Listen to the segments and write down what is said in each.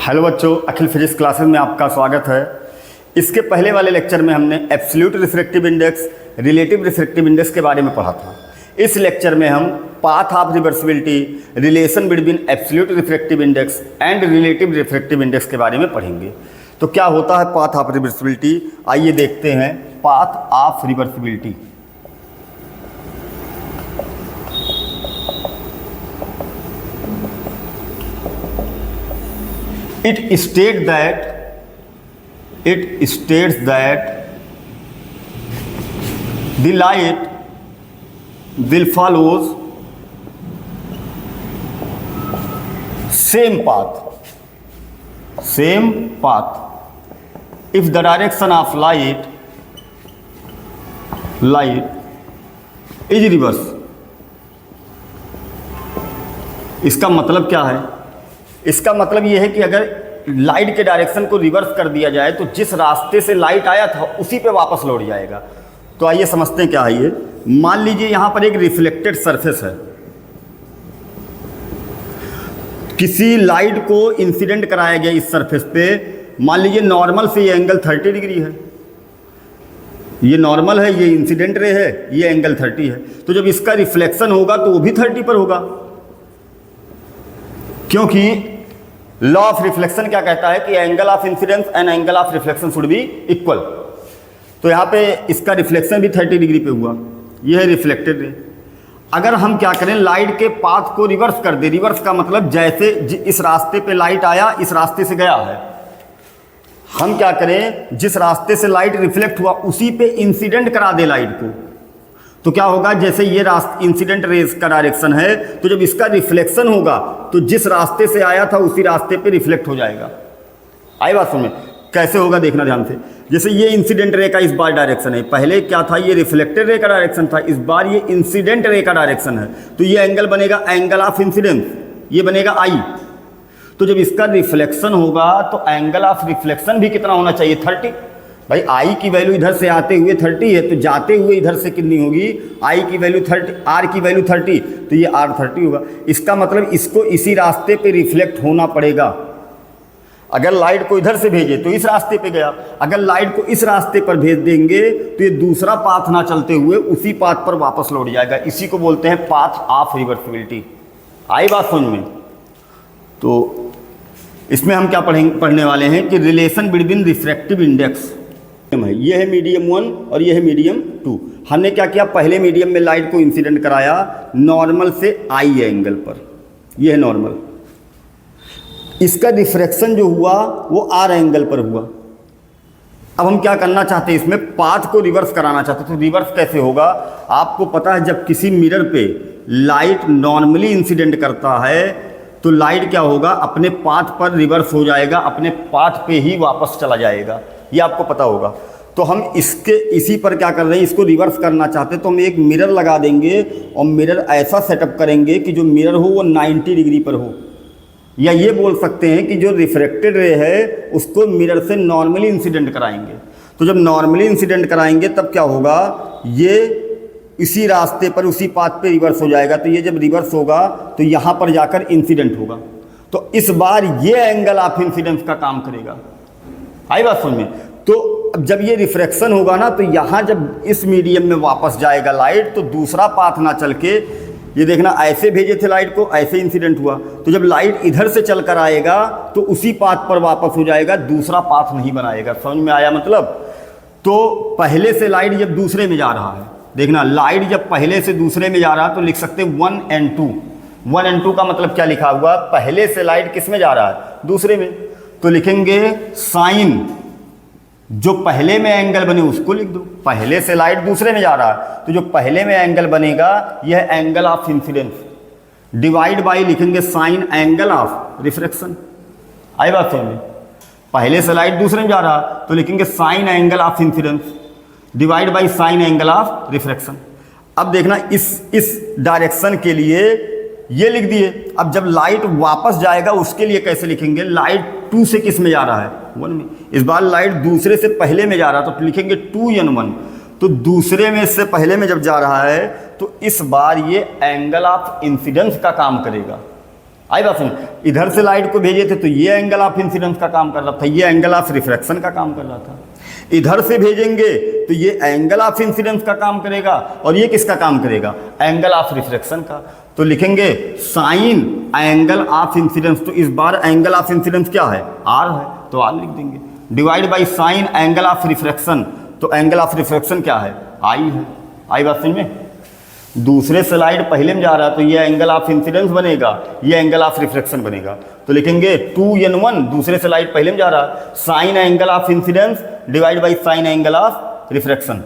Hello बच्चों, अखिल physics classes में आपका स्वागत है। इसके पहले वाले लेक्चर में हमने absolute refractive index, relative refractive index के बारे में पढ़ा था। इस लेक्चर में हम path of reversibility, relation between absolute refractive index and relative refractive index के बारे में पढ़ेंगे। तो क्या होता है पाथ ऑफ रिवर्सिबिलिटी, आइए देखते हैं। Path of reversibility it states that the light will follows same path if the direction of light is reverse। इसका मतलब क्या है? इसका मतलब ये है कि अगर लाइट के डायरेक्शन को रिवर्स कर दिया जाए तो जिस रास्ते से लाइट आया था उसी पे वापस लौट जाएगा। तो आइए समझते हैं क्या है ये। मान लीजिए यहां पर एक रिफ्लेक्टेड सरफेस है, किसी लाइट को इंसिडेंट कराया गया इस सरफेस पे। मान लीजिए नॉर्मल से ये एंगल 30 डिग्री है, ये नॉर्मल है, ये इंसिडेंट रे है, ये एंगल 30 है। तो जब इसका रिफ्लेक्शन होगा तो वो भी 30 पर होगा, क्योंकि लॉ ऑफ रिफ्लेक्शन क्या कहता है कि angle of incidence and angle of reflection should be equal. तो यहाँ पे इसका रिफ्लेक्शन भी 30 डिग्री पे हुआ, ये है रिफ्लेक्टेड रे। अगर हम क्या करें, लाइट के पाथ को रिवर्स कर दे। रिवर्स का मतलब जैसे इस रास्ते पे लाइट आया इस रास्ते से गया है, हम क्या करें, जिस रास्ते से लाइट रिफ्लेक्ट हुआ उसी पे इंसिडेंट करा दे लाइट को। तो क्या होगा, जैसे ये रास्ता इंसिडेंट रेज का डायरेक्शन है, तो जब इसका रिफ्लेक्शन होगा तो जिस रास्ते से आया था उसी रास्ते पे रिफ्लेक्ट हो जाएगा। आई बात समझ में? कैसे होगा देखना ध्यान से। जैसे ये इंसिडेंट रे का इस बार डायरेक्शन है, पहले क्या था, ये रिफ्लेक्टेड रे का डायरेक्शन था, इस बार ये इंसिडेंट रे का डायरेक्शन है। तो ये एंगल बनेगा एंगल ऑफ इंसिडेंस, ये बनेगा आई। तो जब इसका रिफ्लेक्शन होगा तो एंगल ऑफ रिफ्लेक्शन भी कितना होना चाहिए, 30। भाई आई की वैल्यू इधर से आते हुए 30 है, तो जाते हुए इधर से कितनी होगी, आई की वैल्यू 30, आर की वैल्यू 30, तो ये आर 30 होगा। इसका मतलब इसको इसी रास्ते पे रिफ्लेक्ट होना पड़ेगा। अगर लाइट को इधर से भेजे तो इस रास्ते पे गया, अगर लाइट को इस रास्ते पर भेज देंगे तो ये दूसरा पाथ ना चलते हुए उसी पाथ पर वापस लौट जाएगा। इसी को बोलते हैं पाथ ऑफ रिवर्सिबिलिटी। आई बात समझ में? तो इसमें हम क्या पढ़ने वाले हैं कि रिलेशन बिटवीन रिफ्रैक्टिव इंडेक्स है। ये है मीडियम 1 और ये है मीडियम 2। हमने क्या किया, पहले मीडियम में लाइट को इंसिडेंट कराया नॉर्मल से आई एंगल पर, ये है नॉर्मल। इसका रिफ्रैक्शन जो हुआ वो आर एंगल पर हुआ। अब हम क्या करना चाहते हैं, इसमें पाथ को रिवर्स कराना चाहते हैं। तो रिवर्स कैसे होगा, आपको पता है जब किसी मिरर पे लाइट नॉर्मली इंसिडेंट करता है तो लाइट क्या होगा, अपने पाथ पर रिवर्स हो जाएगा, अपने पाथ पे ही वापस चला जाएगा, ये आपको पता होगा। तो हम इसी पर क्या कर रहे हैं, इसको रिवर्स करना चाहते हैं। तो हम एक मिरर लगा देंगे और मिरर ऐसा सेटअप करेंगे कि जो मिरर हो वो 90 डिग्री पर हो, या ये बोल सकते हैं कि जो रिफ्रैक्टेड रे है उसको मिरर से नॉर्मली इंसिडेंट कराएंगे। तो जब नॉर्मली इंसिडेंट कराएंगे तब क्या होगा, ये इसी रास्ते पर उसी पाथ पे रिवर्स हो जाएगा। तो ये जब रिवर्स होगा तो यहाँ पर जाकर इंसिडेंट होगा। तो इस बार ये एंगल ऑफ इंसिडेंस का काम करेगा। आई बात समझ में? तो अब जब ये रिफ्रैक्शन होगा ना, तो यहाँ जब इस मीडियम में वापस जाएगा लाइट, तो दूसरा पाथ ना चल के, ये देखना ऐसे भेजे थे लाइट को, ऐसे इंसिडेंट हुआ। तो जब लाइट इधर से चल कर आएगा तो उसी पाथ पर वापस हो जाएगा, दूसरा पाथ नहीं बनाएगा। समझ में आया मतलब? तो पहले से लाइट जब दूसरे में जा रहा है, देखना लाइट जब पहले से दूसरे में जा रहा है तो लिख सकते हैं 1 and 2। 1 and 2 का मतलब क्या लिखा हुआ, पहले से लाइट किस में जा रहा है, दूसरे में। तो लिखेंगे साइन, जो पहले में एंगल बने उसको लिख दो। पहले से लाइट दूसरे में जा रहा है तो जो पहले में एंगल बनेगा यह angle of incidence, divide by लिखेंगे साइन एंगल ऑफ रिफ्रैक्शन। आई बात समझ में? पहले से लाइट दूसरे में जा रहा तो लिखेंगे sign angle of incidence divide by sine angle of refraction. अब देखना इस डायरेक्शन के लिए ये लिख दिए। अब जब लाइट वापस जाएगा उसके लिए कैसे लिखेंगे, लाइट 2 से किस में जा रहा है, 1 में। इस बार लाइट दूसरे से पहले में जा रहा है तो लिखेंगे 2n1। तो दूसरे में से पहले में जब जा रहा है तो इस बार ये एंगल ऑफ इंसिडेंस का काम करेगा। आई बात समझ। इधर से लाइट को भेजे थे तो ये एंगल ऑफ इंसिडेंस का काम कर रहा था, ये एंगल ऑफ रिफ्रैक्शन का काम कर रहा था। इधर से भेजेंगे तो ये एंगल ऑफ इंसिडेंस का काम करेगा और ये किसका काम करेगा, एंगल ऑफ रिफ्रैक्शन का। तो लिखेंगे साइन एंगल ऑफ इंसिडेंस, तो इस बार एंगल ऑफ इंसिडेंस क्या है, आर है, तो आर लिख देंगे, divide by sine angle of refraction, तो एंगल ऑफ रिफ्रैक्शन क्या है, आई है। आई बात समझ में। दूसरे स्लाइड पहले में जा रहा है तो ये एंगल ऑफ इंसिडेंस बनेगा, ये एंगल ऑफ रिफ्रैक्शन बनेगा। तो लिखेंगे 2n1, दूसरे स्लाइड पहले में जा रहा है, sign angle of incidence divide by sine angle of refraction.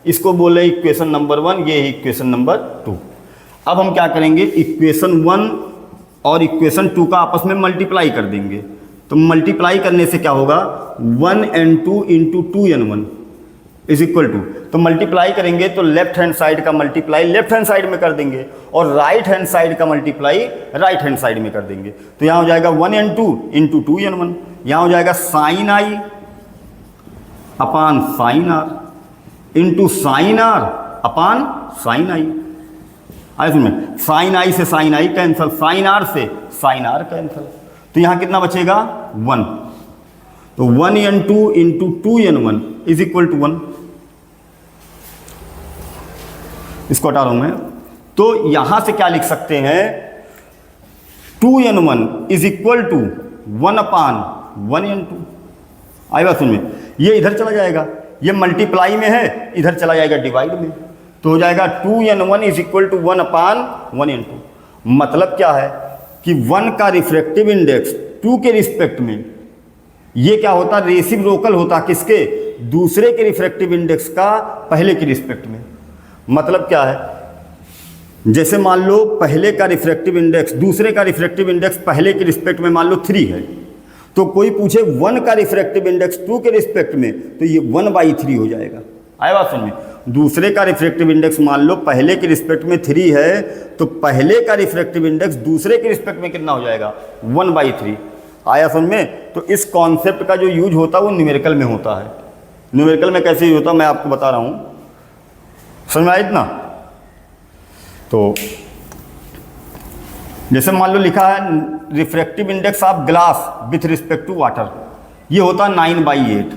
इसको बोले इक्वेशन नंबर 1, ये है इक्वेशन नंबर 2। अब हम क्या करेंगे, इक्वेशन 1 और इक्वेशन 2 का आपस में मल्टीप्लाई कर देंगे। तो मल्टीप्लाई करने से क्या होगा, 1n2 into 2n1 is equal to, तो मल्टीप्लाई करेंगे तो लेफ्ट हैंड साइड का मल्टीप्लाई लेफ्ट हैंड साइड में कर देंगे और राइट हैंड साइड का मल्टीप्लाई राइट हैंड साइड में कर देंगे। तो यहाँ हो जाएगा 1n2 इंटू 2n1, यहाँ हो जाएगा sine i upon sine r into sine r upon sine i. आई सुन, साइन आई से sine i cancel, sine r से साइन आर कैंसल, तो यहाँ कितना बचेगा 1। तो 1n2 into 2n1 is equal to 1। इसको हटा रहा हूं मैं, तो यहां से क्या लिख सकते हैं, 2n1 is equal to 1 upon 1n2। आई बात समझ में। ये इधर चला जाएगा, ये मल्टीप्लाई में है, इधर चला जाएगा डिवाइड में, तो हो जाएगा 2n1 is equal to 1 upon 1n2। मतलब क्या है कि 1 का रिफ्रैक्टिव इंडेक्स 2 के रिस्पेक्ट में, ये क्या होता, रेसिप्रोकल होता, किसके, दूसरे के रिफ्रैक्टिव इंडेक्स का पहले के रिस्पेक्ट में। मतलब क्या है, जैसे मान लो पहले का रिफ्रैक्टिव इंडेक्स, दूसरे का रिफ्रैक्टिव इंडेक्स पहले के रिस्पेक्ट में मान लो 3 है, तो कोई पूछे 1 का रिफ्रैक्टिव इंडेक्स 2 के रिस्पेक्ट में, तो ये 1/3 हो जाएगा। आया बात समझ में। दूसरे का रिफ्रैक्टिव इंडेक्स मान लो पहले के रिस्पेक्ट में 3 है, तो पहले का रिफ्रैक्टिव इंडेक्स दूसरे के रिस्पेक्ट में कितना हो जाएगा, 1/3। आया समझ में। तो इस कॉन्सेप्ट का जो यूज होता है वो न्यूमेरिकल में होता है। न्यूमेरिकल में कैसे यूज होता है मैं आपको बता रहा हूँ, समझ में आया इतना। तो जैसे मान लो लिखा है refractive index of glass with respect to water, ये होता है 9/8।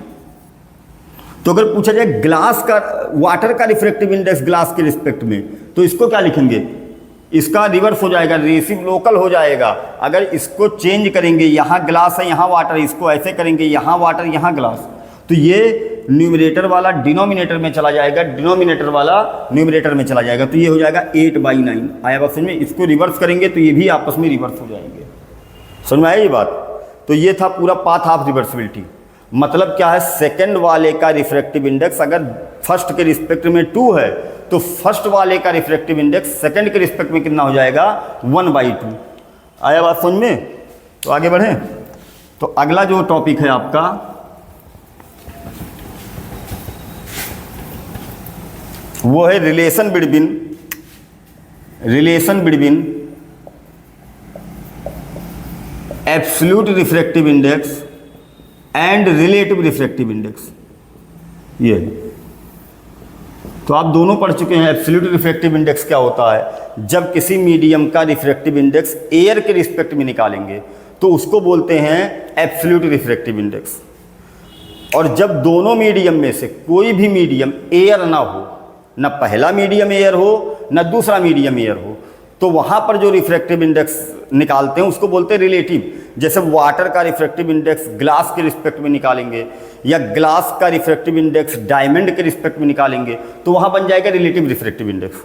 तो अगर पूछा जाए ग्लास का, वाटर का रिफ्रैक्टिव इंडेक्स ग्लास के रिस्पेक्ट में, तो इसको क्या लिखेंगे, इसका रिवर्स हो जाएगा, रेसिप्रोकल हो जाएगा। अगर इसको चेंज करेंगे, यहाँ ग्लास है यहाँ वाटर, इसको ऐसे करेंगे यहाँ वाटर यहाँ ग्लास, तो ये न्यूमरेटर वाला डिनोमिनेटर में चला जाएगा, डिनोमिनेटर वाला न्यूमरेटर में चला जाएगा, तो ये हो जाएगा 8/9। आया बात समझ में। इसको रिवर्स करेंगे तो ये भी आपस में रिवर्स हो जाएंगे। समझ में आया ये बात। तो ये था पूरा पाथ ऑफ रिवर्सिबिलिटी। मतलब क्या है, सेकंड वाले का रिफ्रैक्टिव इंडेक्स अगर फर्स्ट के रिस्पेक्ट में 2 है, तो फर्स्ट वाले का रिफ्रैक्टिव इंडेक्स सेकंड के रिस्पेक्ट में कितना हो जाएगा, 1/2। आया बात समझ में। तो आगे बढ़ें। तो अगला जो टॉपिक है आपका, वो है relation between absolute refractive index and relative refractive index. ये तो आप दोनों पढ़ चुके हैं। एब्सोल्यूट रिफ्रैक्टिव इंडेक्स क्या होता है, जब किसी मीडियम का रिफ्रैक्टिव इंडेक्स एयर के रिस्पेक्ट में निकालेंगे तो उसको बोलते हैं एब्सोल्यूट रिफ्रैक्टिव इंडेक्स। और जब दोनों मीडियम में से कोई भी मीडियम एयर ना हो, ना पहला मीडियम एयर हो ना दूसरा मीडियम एयर हो, तो वहाँ पर जो रिफ्रैक्टिव इंडेक्स निकालते हैं उसको बोलते हैं रिलेटिव। जैसे वाटर का रिफ्रैक्टिव इंडेक्स ग्लास के रिस्पेक्ट में निकालेंगे, या ग्लास का रिफ्रैक्टिव इंडेक्स डायमंड के रिस्पेक्ट में निकालेंगे, तो वहाँ बन जाएगा रिलेटिव रिफ्रैक्टिव इंडेक्स।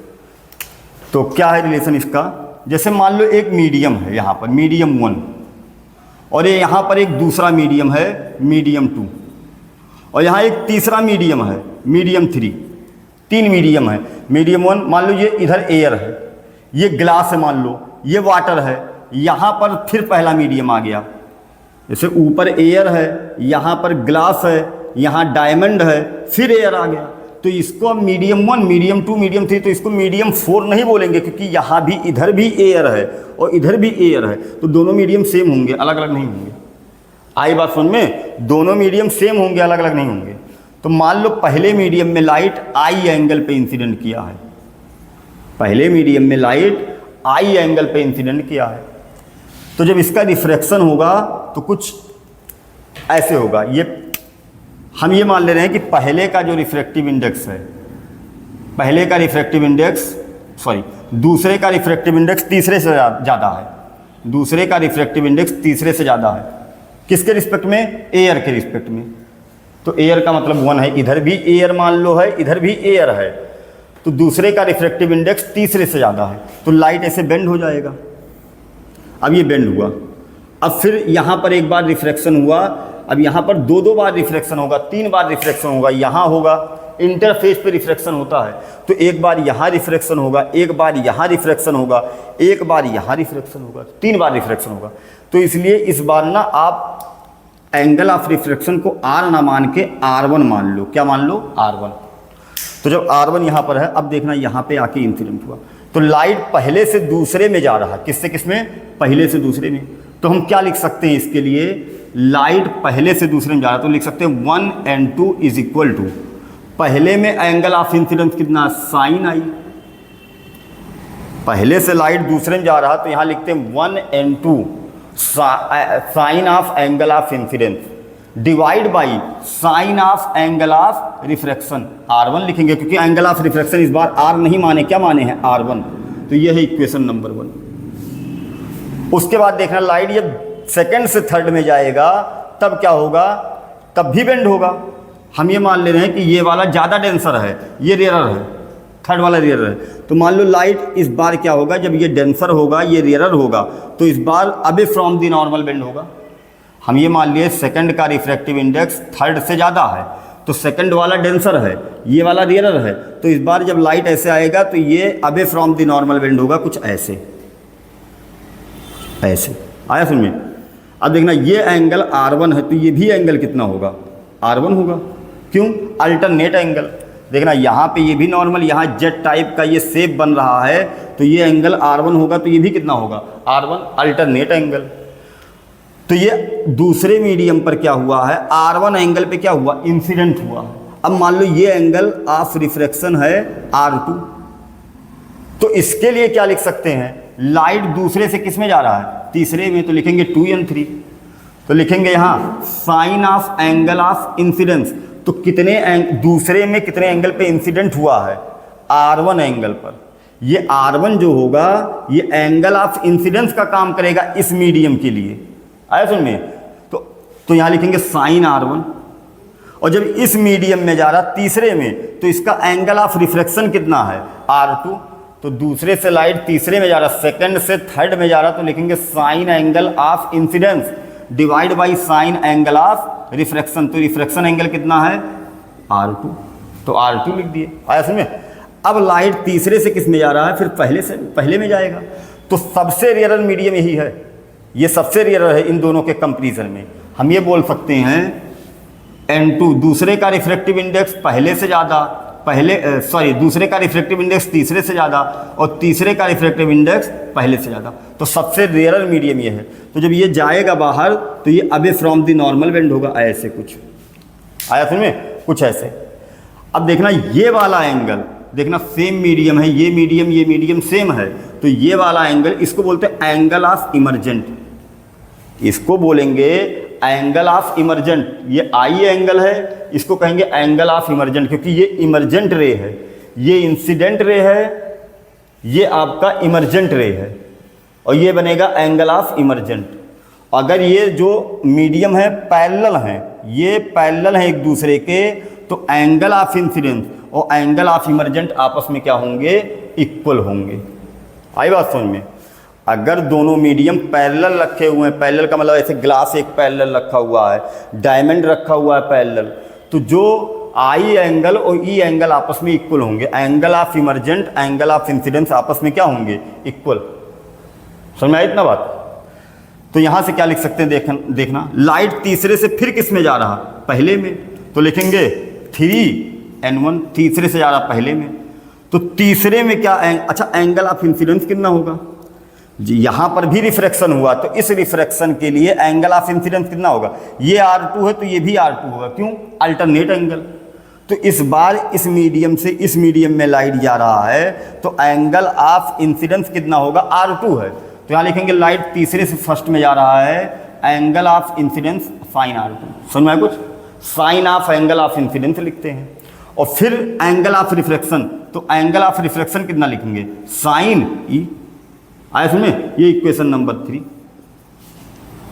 तो क्या है रिलेशन इसका, जैसे मान लो एक मीडियम है यहाँ पर, मीडियम 1, और ये यहाँ पर एक दूसरा मीडियम है, मीडियम 2, और यहाँ एक तीसरा मीडियम है, मीडियम 3। 3 मीडियम है। मीडियम 1 मान लो ये इधर एयर है, ये ग्लास है, मान लो ये वाटर है, यहाँ पर फिर पहला मीडियम आ गया, जैसे ऊपर एयर है, यहाँ पर ग्लास है, यहाँ डायमंड है, फिर एयर आ गया, तो इसको हम मीडियम 1, मीडियम 2, मीडियम 3, तो इसको मीडियम 4 नहीं बोलेंगे, क्योंकि यहाँ भी इधर भी एयर है और इधर भी एयर है, तो दोनों मीडियम सेम होंगे, अलग अलग नहीं होंगे। आई बात समझ में। दोनों मीडियम सेम होंगे, अलग अलग नहीं होंगे। तो मान लो पहले मीडियम में लाइट आई एंगल पे इंसिडेंट किया है, पहले मीडियम में लाइट आई एंगल पे इंसिडेंट किया है, तो जब इसका रिफ्रैक्शन होगा तो कुछ ऐसे होगा। ये हम ये मान ले रहे हैं कि पहले का जो रिफ्रैक्टिव इंडेक्स है, पहले का रिफ्रैक्टिव इंडेक्स दूसरे का रिफ्रैक्टिव इंडेक्स तीसरे से ज़्यादा है। दूसरे का रिफ्रैक्टिव इंडेक्स तीसरे से ज़्यादा है। किसके रिस्पेक्ट में? एयर के रिस्पेक्ट में। तो एयर का मतलब 1 है, इधर भी एयर मान लो है, इधर भी एयर है, तो दूसरे का रिफ्रैक्टिव इंडेक्स तीसरे से ज़्यादा है, तो लाइट ऐसे बेंड हो जाएगा। अब ये बेंड हुआ, अब फिर यहाँ पर एक बार रिफ्रैक्शन हुआ, अब यहाँ पर दो बार रिफ्रैक्शन होगा, 3 बार रिफ्रैक्शन होगा, यहाँ होगा, इंटरफेस पे रिफ्रैक्शन होता है, तो एक बार यहाँ रिफ्रैक्शन होगा, एक बार यहाँ रिफ्रैक्शन होगा, एक बार यहाँ रिफ्रैक्शन होगा, 3 बार रिफ्रैक्शन होगा। तो इसलिए इस बार ना आप एंगल ऑफ रिफ्रैक्शन को R ना मान के R1 मान लो। क्या मान लो? R1। तो जब R1 यहाँ पर है, अब देखना यहाँ पे आके इंसिडेंट हुआ, तो लाइट पहले से दूसरे में जा रहा है। किससे किसमें? पहले से दूसरे में। तो हम क्या लिख सकते हैं इसके लिए? लाइट पहले से दूसरे में जा रहा है तो लिख सकते हैं 1n2 इज इक्वल टू, पहले में एंगल ऑफ इंसिडेंस कितना? साइन आई। पहले से लाइट दूसरे में जा रहा तो यहाँ लिखते हैं 1n2 sine of angle of incidence divide by sine of angle of refraction. R1 लिखेंगे क्योंकि एंगल ऑफ रिफ्रैक्शन इस बार R नहीं माने, क्या माने हैं? R1। तो ये है इक्वेशन नंबर 1। उसके बाद देखना लाइट जब सेकंड से थर्ड में जाएगा तब क्या होगा? तब भी बेंड होगा। हम ये मान ले रहे हैं कि ये वाला ज़्यादा डेंसर है, ये रेयरर है, थर्ड वाला रेयरर है। तो मान लो लाइट इस बार क्या होगा? जब ये डेंसर होगा, ये रेयरर होगा, तो इस बार अबे फ्रॉम दी नॉर्मल बेंड होगा। हम ये मान लिए सेकंड का रिफ्रैक्टिव इंडेक्स थर्ड से ज़्यादा है, तो सेकंड वाला डेंसर है, ये वाला रेयरर है, तो इस बार जब लाइट ऐसे आएगा तो ये अबे फ्रॉम दी नॉर्मल बेंड होगा, कुछ ऐसे ऐसे। आया समझ में? अब देखना ये एंगल R1 है तो ये भी एंगल कितना होगा? R1 होगा। क्यों? Alternate angle. देखना यहाँ पे ये भी नॉर्मल, यहाँ जेट टाइप का ये शेप बन रहा है, तो ये एंगल R1 होगा, तो ये भी कितना होगा? R1 alternate angle. तो ये दूसरे मीडियम पर क्या हुआ है? R1 एंगल पे क्या हुआ? इंसिडेंट हुआ। अब मान लो ये एंगल ऑफ रिफ्रैक्शन है R2, तो इसके लिए क्या लिख सकते हैं? लाइट दूसरे से किस में जा रहा है? तीसरे में, तो लिखेंगे 2n3। तो लिखेंगे यहाँ sine of angle of incidence, तो कितने दूसरे में कितने एंगल पे इंसिडेंट हुआ है? R1 एंगल पर। ये R1 जो होगा ये एंगल ऑफ इंसिडेंस का काम करेगा इस मीडियम के लिए। आया समझ में? तो यहाँ लिखेंगे साइन R1, और जब इस मीडियम में जा रहा तीसरे में, तो इसका एंगल ऑफ रिफ्रैक्शन कितना है? R2। तो दूसरे से लाइट तीसरे में जा रहा, सेकंड से थर्ड में जा रहा, तो लिखेंगे sign angle of incidence divide by sine angle of refraction. तो रिफ्रैक्शन एंगल कितना है? R2। तो R2 लिख दिए। आया समझ? अब लाइट तीसरे से किस में जा रहा है? फिर पहले में जाएगा। तो सबसे रेयरर मीडियम यही है, ये सबसे रेयरर है इन दोनों के कंपैरिजन में। हम ये बोल सकते हैं n2 दूसरे का रिफ्रैक्टिव इंडेक्स पहले से ज़्यादा, दूसरे का रिफ्रैक्टिव इंडेक्स तीसरे से ज़्यादा, और तीसरे का रिफ्रैक्टिव इंडेक्स पहले से ज़्यादा। तो सबसे रेयरर मीडियम ये है। तो जब ये जाएगा बाहर तो ये अबे फ्रॉम दी नॉर्मल बेंड होगा, ऐसे कुछ। आया समझ में? कुछ ऐसे। अब देखना ये वाला एंगल, देखना सेम मीडियम है, ये मीडियम सेम है, तो ये वाला एंगल इसको बोलते हैं एंगल ऑफ इमर्जेंट। इसको बोलेंगे एंगल ऑफ इमर्जेंट। ये आई एंगल है, इसको कहेंगे एंगल ऑफ इमर्जेंट, क्योंकि ये इमर्जेंट रे है, ये इंसिडेंट रे है, ये आपका इमर्जेंट रे है, और ये बनेगा एंगल ऑफ इमर्जेंट। अगर ये जो मीडियम है पैरेलल हैं, ये पैरेलल हैं एक दूसरे के, तो एंगल ऑफ इंसिडेंस और एंगल ऑफ इमर्जेंट आपस में क्या होंगे? इक्वल होंगे। आई बात समझ में? अगर दोनों मीडियम पैरेलल रखे हुए हैं, पैरेलल का मतलब ऐसे ग्लास एक पैरेलल रखा हुआ है, डायमंड रखा हुआ है पैरेलल, तो जो आई एंगल और ई एंगल आपस में इक्वल होंगे। Angle of emergent, angle of incidence आपस में क्या होंगे? इक्वल। समझ में आई इतना बात? तो यहाँ से क्या लिख सकते हैं? देखना लाइट तीसरे से फिर किस में जा रहा? पहले में, तो लिखेंगे 3n1, तीसरे से जा रहा पहले में, तो तीसरे में क्या अच्छा एंगल ऑफ इंसिडेंस कितना होगा जी? यहाँ पर भी रिफ्रैक्शन हुआ, तो इस रिफ्रैक्शन के लिए एंगल ऑफ इंसिडेंस कितना होगा? ये R2 है तो ये भी R2 होगा। क्यों? Alternate angle. तो इस बार इस मीडियम से इस मीडियम में लाइट जा रहा है, तो एंगल ऑफ इंसिडेंस कितना होगा? R2 है, तो यहाँ लिखेंगे लाइट तीसरे से फर्स्ट में जा रहा है, angle of incidence sign R2। समझ में आया कुछ? Sine of angle of incidence लिखते हैं, और फिर एंगल ऑफ रिफ्लेक्शन, तो एंगल ऑफ रिफ्लेक्शन कितना लिखेंगे? Sine e. आया समझ में? ये इक्वेशन नंबर 3।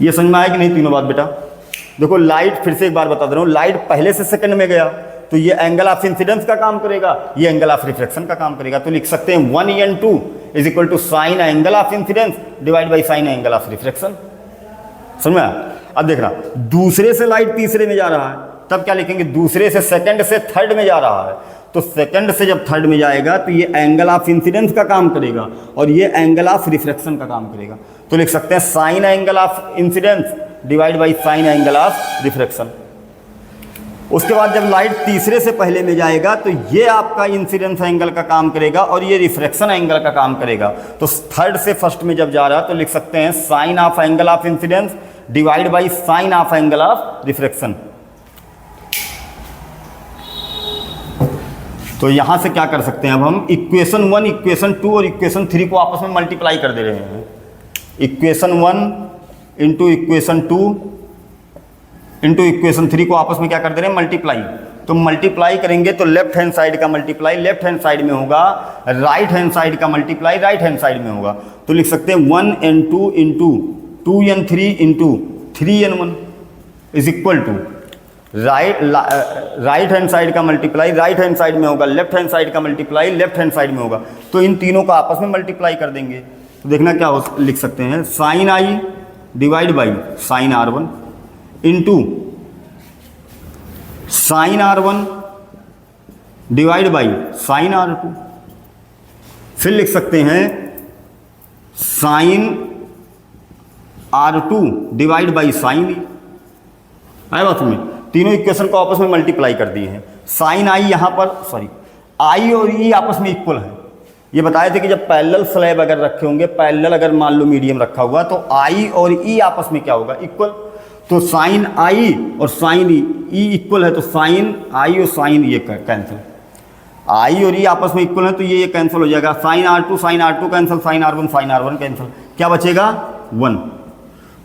ये समझ में आया कि नहीं तीनों बात बेटा? देखो लाइट, फिर से एक बार बता दे रहा हूँ, लाइट पहले से सेकंड में गया तो ये एंगल ऑफ इंसिडेंस का काम करेगा, ये एंगल ऑफ रिफ्लेक्शन का काम करेगा। तो लिख सकते हैं 1n2 is equal to sine angle of incidence divide by sine angle of reflection. समझ में आया? अब देखना, दूसरे से लाइट तीसरे में जा रहा है, तब क्या लिखेंगे? दूसरे से सेकंड से थर्ड में जा रहा है, तो सेकंड से जब थर्ड में जाएगा तो ये एंगल ऑफ इंसिडेंस का काम करेगा और ये एंगल ऑफ रिफ्लेक्शन का काम करेगा। तो लिख सकते हैं sign angle of incidence divide by sine angle of reflection. उसके बाद जब लाइट तीसरे से पहले में जाएगा तो ये आपका इंसिडेंस एंगल का काम करेगा और ये रिफ्लेक्शन एंगल का काम करेगा। तो थर्ड से फर्स्ट में जब जा रहा तो लिख सकते हैं sine of angle of incidence divide by sine of angle of reflection. तो यहां से क्या कर सकते हैं? अब हम इक्वेशन 1, इक्वेशन 2 और इक्वेशन 3 को आपस में मल्टीप्लाई कर दे रहे हैं। Equation 1 into equation 2 into equation 3 को आपस में क्या कर दे रहे हैं? मल्टीप्लाई। तो मल्टीप्लाई करेंगे तो लेफ्ट हैंड साइड का मल्टीप्लाई लेफ्ट हैंड साइड में होगा, राइट हैंड साइड का मल्टीप्लाई राइट हैंड साइड में होगा। तो लिख सकते हैं 1n2 into 2n3 into 3n1 is equal to right hand side का मल्टीप्लाई राइट हैंड साइड में होगा, लेफ्ट हैंड साइड का मल्टीप्लाई लेफ्ट हैंड साइड में होगा। तो इन तीनों को आपस में मल्टीप्लाई कर देंगे तो देखना क्या हो, लिख सकते हैं sine i divide by sine R1 into sine R1 divide by sine R2। फिर लिख सकते हैं sine R2 divide by sine e. आया बात में? तीनों इक्वेशन को आपस में मल्टीप्लाई कर दिए हैं। साइन आई यहाँ पर, सॉरी, आई और ई आपस में इक्वल है। ये बताए थे कि जब पैरेलल स्लैब अगर रखे होंगे, पैरेलल अगर मान लो मीडियम रखा हुआ, तो आई और ई आपस में क्या होगा? इक्वल। तो साइन आई और साइन ई इक्वल है, तो साइन आई और साइन ये कैंसिल, आई और ई आपस में इक्वल है तो ये कैंसिल हो जाएगा। Sign R2 cancel, sign R1 cancel, क्या बचेगा? 1।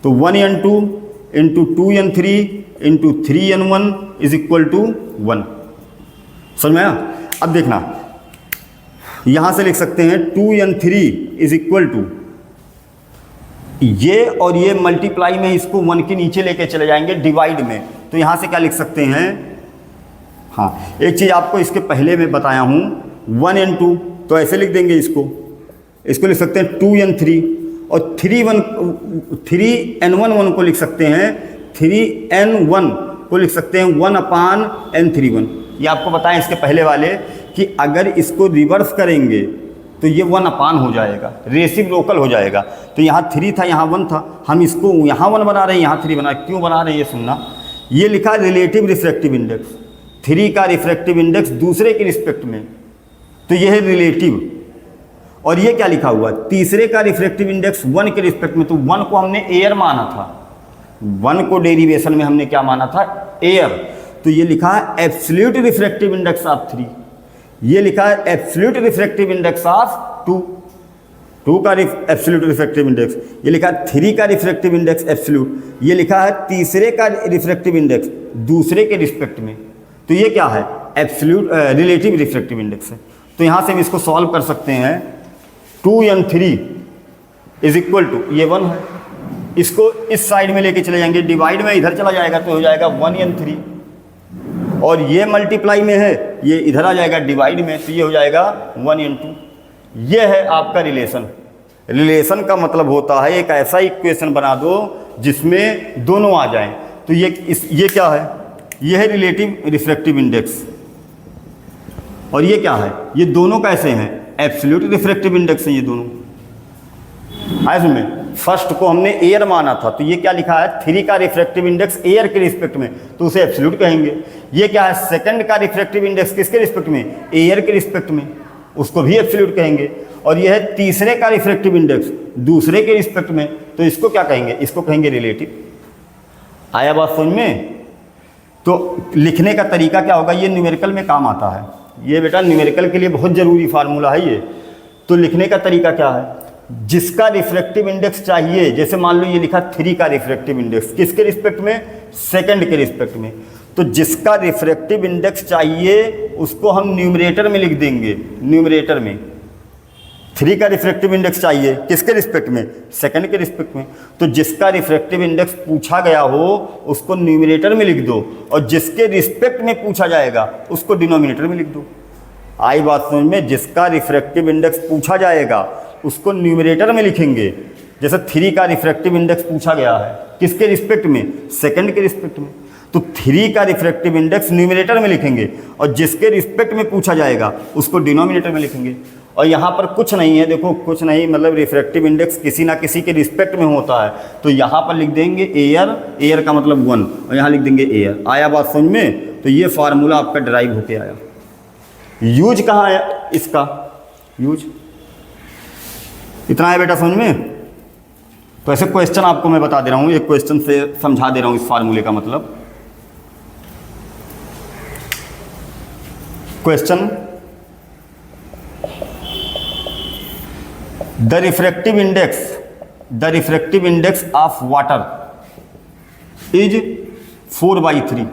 तो 1n2 into 2n3 into 3n1 is equal to 1। समझ में आया? अब देखना, यहां से लिख सकते हैं 2n3 इज इक्वल टू ये और ये मल्टीप्लाई में इसको 1 के नीचे लेके चले जाएंगे डिवाइड में। तो यहां से क्या लिख सकते हैं? हाँ, एक चीज़ आपको इसके पहले मैं बताया हूं, 1n2 तो ऐसे लिख देंगे, इसको लिख सकते हैं 2n3 और 3n1 को लिख सकते हैं 3n1 को लिख सकते हैं 1/n31। ये आपको बताएं इसके पहले वाले कि अगर इसको रिवर्स करेंगे तो ये 1 हो जाएगा, रेसिप्रोकल हो जाएगा। तो यहाँ 3 था, यहाँ 1 था, हम इसको यहाँ 1 बना रहे हैं, यहाँ 3 बना रहे हैं। क्यों बना रहे हैं ये सुनना। ये लिखा रिलेटिव रिफ्रैक्टिव इंडेक्स, 3 का रिफ्रैक्टिव इंडेक्स दूसरे के रिस्पेक्ट में, तो ये है रिलेटिव। और ये क्या लिखा हुआ? तीसरे का रिफ्रैक्टिव इंडेक्स 1 के रिस्पेक्ट में, तो 1 को हमने एयर माना था, 1 को डेरिवेशन में हमने क्या माना था? एयर। तो ये लिखा है एब्सोल्यूट रिफ्रैक्टिव इंडेक्स ऑफ 3, ये लिखा है एब्सोल्यूट रिफ्रैक्टिव इंडेक्स ऑफ 2 का एब्सोल्यूट रिफ्रैक्टिव इंडेक्स, ये लिखा है 3 का रिफ्रैक्टिव इंडेक्स एब्सोल्यूट, ये लिखा है तीसरे का रिफ्रैक्टिव इंडेक्स दूसरे के रिस्पेक्ट में, तो ये क्या है? एब्सोल्यूट रिलेटिव रिफ्रैक्टिव इंडेक्स है। तो यहाँ से हम इसको सॉल्व कर सकते हैं। 2n3 इज इक्वल टू, ये 1 है, इसको इस साइड में लेके चले जाएंगे, डिवाइड में इधर चला जाएगा तो हो जाएगा 1n3, और ये मल्टीप्लाई में है, ये इधर आ जाएगा डिवाइड में, तो ये हो जाएगा 1n2। ये है आपका रिलेशन। रिलेशन का मतलब होता है एक ऐसा इक्वेशन बना दो जिसमें दोनों आ जाएं। तो ये क्या है? ये है रिलेटिव रिफ्रैक्टिव इंडेक्स, और ये क्या है? ये दोनों कैसे हैं? एब्सोल्यूट रिफ्रैक्टिव इंडेक्स हैं ये दोनों। आया समझ में? फर्स्ट को हमने एयर माना था, तो ये क्या लिखा है? 3 का रिफ्रैक्टिव इंडेक्स एयर के रिस्पेक्ट में, तो उसे एब्सोल्यूट कहेंगे। ये क्या है? सेकंड का रिफ्रैक्टिव इंडेक्स किसके रिस्पेक्ट में? एयर के रिस्पेक्ट में, उसको भी एब्सोल्यूट कहेंगे। और यह है तीसरे का रिफ्रैक्टिव इंडेक्स दूसरे के रिस्पेक्ट में, तो इसको क्या कहेंगे? इसको कहेंगे रिलेटिव। आया बात समझ में? तो लिखने का तरीका क्या होगा? ये न्यूमेरिकल में काम आता है, ये बेटा न्यूमेरिकल के लिए बहुत ज़रूरी फार्मूला है ये। तो लिखने का तरीका क्या है? जिसका रिफ्रैक्टिव इंडेक्स चाहिए, जैसे मान लो ये लिखा 3 का रिफ्रैक्टिव इंडेक्स, किसके रिस्पेक्ट में? सेकंड के रिस्पेक्ट में। तो जिसका रिफ्रैक्टिव इंडेक्स चाहिए उसको हम न्यूमरेटर में लिख देंगे, न्यूमरेटर में। 3 का रिफ्रैक्टिव इंडेक्स चाहिए, किसके रिस्पेक्ट में? सेकंड के रिस्पेक्ट में। तो जिसका रिफ्रैक्टिव इंडेक्स पूछा गया हो उसको न्यूमरेटर में लिख दो, और जिसके रिस्पेक्ट में पूछा जाएगा उसको डिनोमिनेटर में लिख दो। आई बात समझ में? जिसका रिफ्रैक्टिव इंडेक्स पूछा जाएगा उसको न्यूमरेटर में लिखेंगे। जैसे 3 का रिफ्रैक्टिव इंडेक्स पूछा गया है, किसके रिस्पेक्ट में? सेकंड के रिस्पेक्ट में। तो 3 का रिफ्रैक्टिव इंडेक्स न्यूमरेटर में लिखेंगे, और जिसके रिस्पेक्ट में पूछा जाएगा उसको डिनोमिनेटर में लिखेंगे। और यहाँ पर कुछ नहीं है, देखो कुछ नहीं, मतलब रिफ्रैक्टिव इंडेक्स किसी ना किसी के रिस्पेक्ट में होता है। तो यहाँ पर लिख देंगे एयर, एयर का मतलब 1, और यहाँ लिख देंगे एयर। आया बात समझ में? तो ये फार्मूला आपका ड्राइव होके आया। यूज कहाँ है इसका? यूज इतना है बेटा समझ में? तो ऐसे क्वेश्चन आपको मैं बता दे रहा हूँ, एक क्वेश्चन से समझा दे रहा हूँ इस फार्मूले का मतलब। Question, the refractive index of water is 4/3।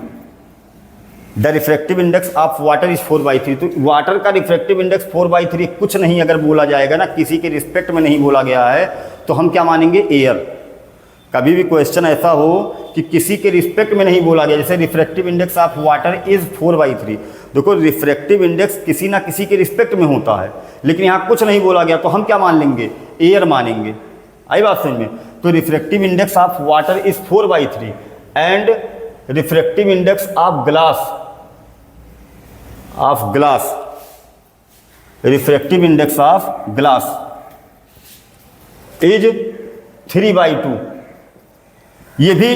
The refractive index of water is 4/3। तो वाटर का रिफ्रैक्टिव इंडेक्स 4/3 कुछ नहीं अगर बोला जाएगा ना, किसी के रिस्पेक्ट में नहीं बोला गया है, तो हम क्या मानेंगे? एयर। कभी भी क्वेश्चन ऐसा हो कि किसी के रिस्पेक्ट में नहीं बोला गया, जैसे refractive index of water is 4/3। देखो रिफ्रैक्टिव इंडेक्स किसी ना किसी के रिस्पेक्ट में होता है, लेकिन यहाँ कुछ नहीं बोला गया, तो हम क्या मान लेंगे? एयर मानेंगे। आई बात समझ में? तो refractive index of water is 4/3 and refractive index of glass, refractive index of glass is 3/2। ये भी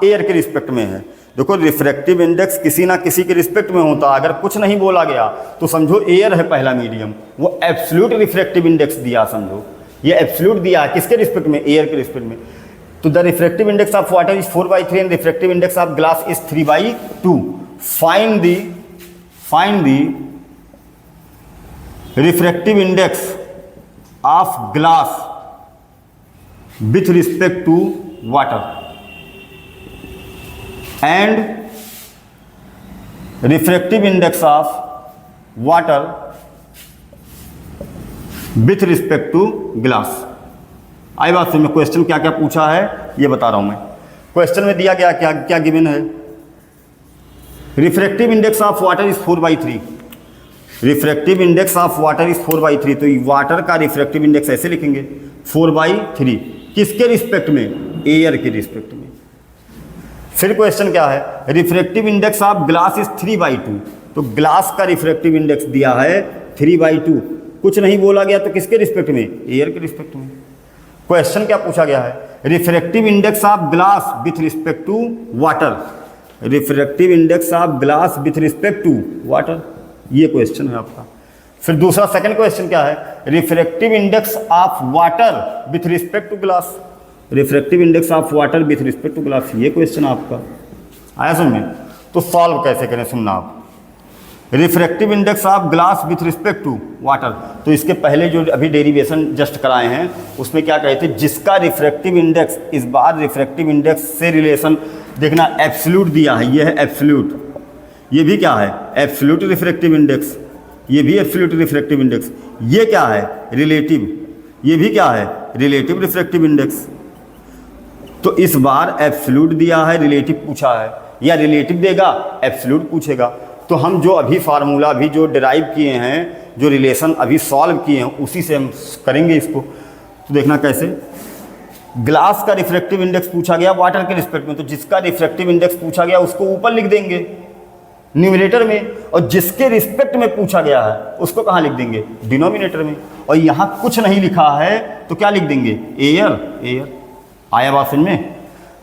एयर के रिस्पेक्ट में है। देखो रिफ्रैक्टिव इंडेक्स किसी ना किसी के रिस्पेक्ट में होता है, अगर कुछ नहीं बोला गया तो समझो एयर है पहला मीडियम। वो एब्सोल्यूट रिफ्रैक्टिव इंडेक्स दिया, समझो ये एब्सोल्यूट दिया है, किसके रिस्पेक्ट में? एयर के रिस्पेक्ट में। तो the refractive index of water is 4/3 and refractive index of glass is 3/2। Find the refractive index of glass with respect to water and refractive index of water with respect to glass। आई बात समझ में? Question क्या क्या पूछा है ये बता रहा हूं मैं। क्वेश्चन में दिया गया क्या क्या गिवन है? Refractive index of water is 4/3। Refractive index of water is 4/3। तो वाटर का रिफ्रैक्टिव इंडेक्स ऐसे लिखेंगे 4/3, किसके रिस्पेक्ट में? एयर के रिस्पेक्ट में। फिर क्वेश्चन क्या है? Refractive index of glass is 3/2। तो ग्लास का रिफ्रैक्टिव इंडेक्स दिया है 3/2, कुछ नहीं बोला गया, तो किसके रिस्पेक्ट में? एयर के रिस्पेक्ट में। क्वेश्चन क्या पूछा गया है? Refractive index of glass with respect to water, refractive index of glass with respect to water, ये क्वेश्चन है आपका। फिर दूसरा सेकंड क्वेश्चन क्या है? Refractive index of water with respect to glass, refractive index of water with respect to glass, ये question आपका आया समझ में? तो सॉल्व कैसे करें सुनना आप। Refractive index of glass with respect to water, तो इसके पहले जो अभी डेरिवेशन जस्ट कराए हैं उसमें क्या कहे थे? जिसका रिफ्रैक्टिव इंडेक्स, इस बार रिफ्रैक्टिव इंडेक्स से रिलेशन देखना, एब्सोल्यूट दिया है, ये है एब्सोल्यूट, ये भी क्या है? एब्सोल्यूट रिफ्रैक्टिव इंडेक्स, ये भी एब्सोल्यूट रिफ्रैक्टिव इंडेक्स। ये क्या है? रिलेटिव, ये भी क्या है? Relative refractive index. तो इस बार एब्सोल्यूट दिया है, रिलेटिव पूछा है, या रिलेटिव देगा एब्सोल्यूट पूछेगा। तो हम जो अभी फार्मूला अभी जो डिराइव किए हैं, जो रिलेशन अभी सॉल्व किए हैं, उसी से हम करेंगे इसको। तो देखना कैसे। ग्लास का रिफ्रैक्टिव इंडेक्स पूछा गया वाटर के रिस्पेक्ट में, तो जिसका रिफ्रैक्टिव इंडेक्स पूछा गया उसको ऊपर लिख देंगे न्यूमरेटर में, और जिसके रिस्पेक्ट में पूछा गया है उसको कहाँ लिख देंगे? डिनोमिनेटर में। और यहाँ कुछ नहीं लिखा है तो क्या लिख देंगे? Air, air. आया बात समझ में?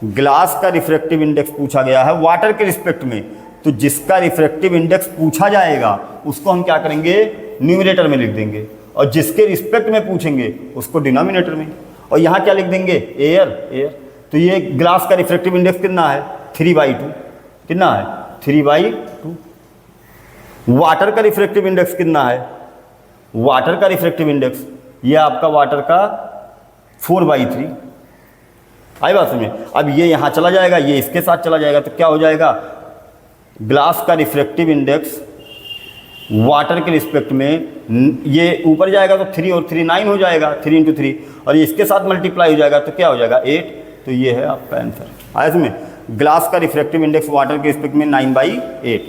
ग्लास का रिफ्रैक्टिव इंडेक्स पूछा गया है वाटर के रिस्पेक्ट में, तो जिसका रिफ्रैक्टिव इंडेक्स पूछा जाएगा उसको हम क्या करेंगे? न्यूमरेटर में लिख देंगे, और जिसके रिस्पेक्ट में पूछेंगे उसको डिनोमिनेटर में। और यहाँ क्या लिख देंगे? Air, air. तो ये ग्लास का रिफ्रैक्टिव इंडेक्स कितना है? 3/2। कितना है? 3/2। वाटर का रिफ्रैक्टिव इंडेक्स कितना है? वाटर का रिफ्रैक्टिव इंडेक्स ये आपका वाटर का 4/3। आई बात समझ में? अब ये यहाँ चला जाएगा, ये इसके साथ चला जाएगा, तो क्या हो जाएगा, ग्लास का रिफ्रैक्टिव इंडेक्स वाटर के रिस्पेक्ट में ये ऊपर जाएगा तो 3 और 3 9 हो जाएगा, 3 × 3, और ये इसके साथ मल्टीप्लाई हो जाएगा तो क्या हो जाएगा 8। तो ये है आपका आंसर। आया इसमें? ग्लास का रिफ्रैक्टिव इंडेक्स वाटर के रिस्पेक्ट में 9/8।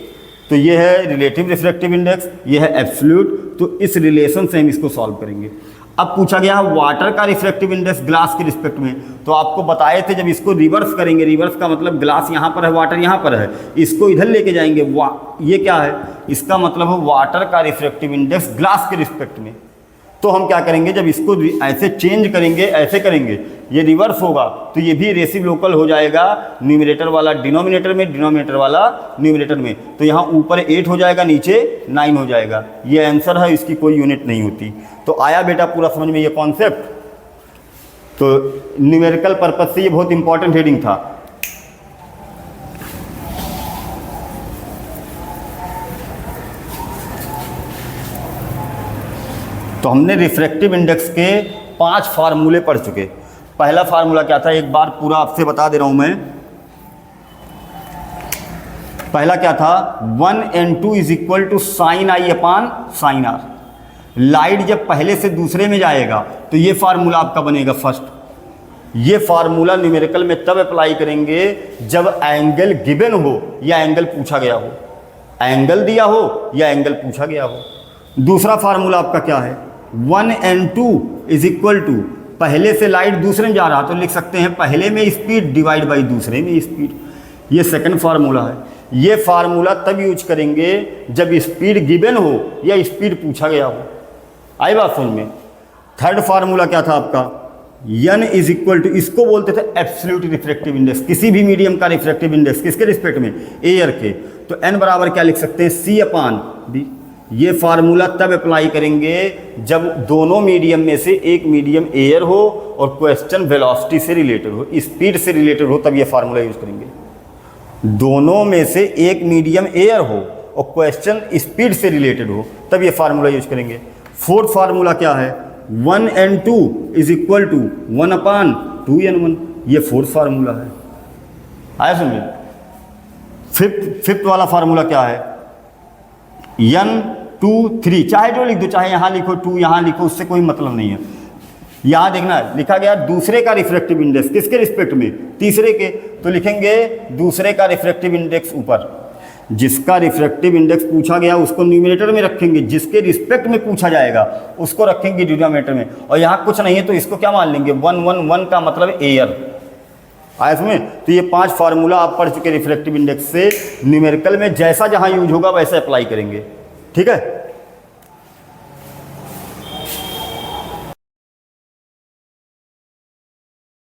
तो ये है रिलेटिव रिफ्रैक्टिव इंडेक्स, ये है एब्सोल्यूट। तो इस रिलेशन से हम इसको सॉल्व करेंगे। अब पूछा गया है वाटर का रिफ्रैक्टिव इंडेक्स ग्लास के रिस्पेक्ट में, तो आपको बताए थे जब इसको रिवर्स करेंगे, रिवर्स का मतलब ग्लास यहाँ पर है, वाटर यहाँ पर है, इसको इधर लेके जाएंगे, ये क्या है, इसका मतलब है वाटर का रिफ्रैक्टिव इंडेक्स ग्लास के रिस्पेक्ट में। तो हम क्या करेंगे, जब इसको ऐसे चेंज करेंगे, ऐसे करेंगे, ये रिवर्स होगा, तो ये भी रेसिप्रोकल हो जाएगा, न्यूमरेटर वाला डिनोमिनेटर में, डिनोमिनेटर वाला न्यूमरेटर में। तो यहाँ ऊपर 8 हो जाएगा, नीचे 9 हो जाएगा। ये आंसर है, इसकी कोई यूनिट नहीं होती। तो आया बेटा पूरा समझ में ये कॉन्सेप्ट? तो न्यूमेरिकल पर्पज से ये बहुत इंपॉर्टेंट हेडिंग था। तो हमने रिफ्रैक्टिव इंडेक्स के 5 फार्मूले पढ़ चुके। पहला फार्मूला क्या था, एक बार पूरा आपसे बता दे रहा हूं मैं। पहला क्या था, 1n2 = sin I/sin r। Light जब पहले से दूसरे में जाएगा तो ये फार्मूला आपका बनेगा फर्स्ट। ये फार्मूला न्यूमेरिकल में तब अप्लाई करेंगे जब एंगल गिवन हो या एंगल पूछा गया हो, एंगल दिया हो या एंगल पूछा गया हो। दूसरा फार्मूला आपका क्या है, 1n2 = पहले से लाइट दूसरे में जा रहा तो लिख सकते हैं पहले में स्पीड डिवाइड बाई दूसरे में स्पीड। ये सेकंड फार्मूला है। ये फार्मूला तब यूज करेंगे जब स्पीड गिवन हो या स्पीड पूछा गया हो। आई बात समझ में? थर्ड फार्मूला क्या था आपका, n = इसको बोलते थे एब्सोल्यूट रिफ्रैक्टिव इंडेक्स। किसी भी मीडियम का रिफ्रैक्टिव इंडेक्स किसके रिस्पेक्ट में, एयर के। तो n बराबर क्या लिख सकते हैं, C/d। ये फार्मूला तब अप्लाई करेंगे जब दोनों मीडियम में से एक मीडियम एयर हो और क्वेश्चन वेलोसिटी से रिलेटेड हो, स्पीड से रिलेटेड हो, तब ये फार्मूला यूज करेंगे। दोनों में से एक मीडियम एयर हो और क्वेश्चन स्पीड से रिलेटेड हो, तब ये फार्मूला यूज करेंगे। फोर्थ फार्मूला क्या है, 1n2 = 1/2n1। ये फोर्थ फार्मूला है। आया समझे? फिफ्थ वाला फार्मूला क्या है, n 2 3, चाहे जो लिख दो, चाहे यहाँ लिखो 2 यहाँ लिखो, उससे कोई मतलब नहीं है। यहाँ देखना लिखा गया दूसरे का रिफ्रैक्टिव इंडेक्स किसके रिस्पेक्ट में, तीसरे के। तो लिखेंगे दूसरे का रिफ्रैक्टिव इंडेक्स ऊपर, जिसका रिफ्रैक्टिव इंडेक्स पूछा गया उसको न्यूमरेटर में रखेंगे, जिसके रिस्पेक्ट में पूछा जाएगा उसको रखेंगे डिनोमिनेटर में। और यहाँ कुछ नहीं है तो इसको क्या मान लेंगे, 1 1 1 का मतलब एयर। आया इसमें? तो ये 5 फार्मूला आप पढ़ चुके रिफ्रैक्टिव इंडेक्स से। न्यूमेरिकल में जैसा जहाँ यूज होगा वैसे अप्लाई करेंगे। ठीक है।